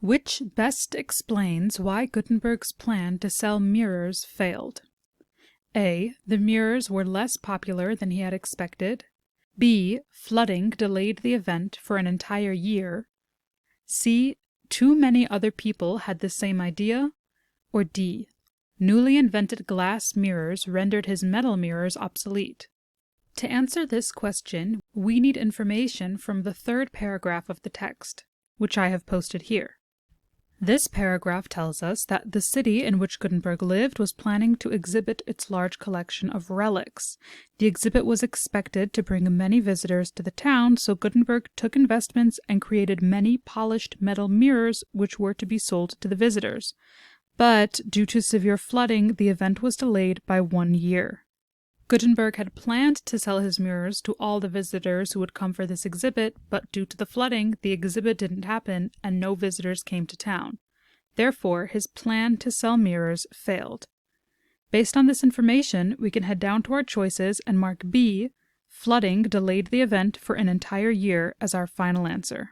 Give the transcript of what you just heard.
Which best explains why Gutenberg's plan to sell mirrors failed? A. The mirrors were less popular than he had expected. B. Flooding delayed the event for an entire year. C. Too many other people had the same idea. Or D. Newly invented glass mirrors rendered his metal mirrors obsolete. To answer this question, we need information from the third paragraph of the text, which I have posted here. This paragraph tells us that the city in which Gutenberg lived was planning to exhibit its large collection of relics. The exhibit was expected to bring many visitors to the town, so Gutenberg took investments and created many polished metal mirrors which were to be sold to the visitors. But due to severe flooding, the event was delayed by 1 year. Gutenberg had planned to sell his mirrors to all the visitors who would come for this exhibit, but due to the flooding, the exhibit didn't happen and no visitors came to town. Therefore, his plan to sell mirrors failed. Based on this information, we can head down to our choices and mark B, flooding delayed the event for an entire year, as our final answer.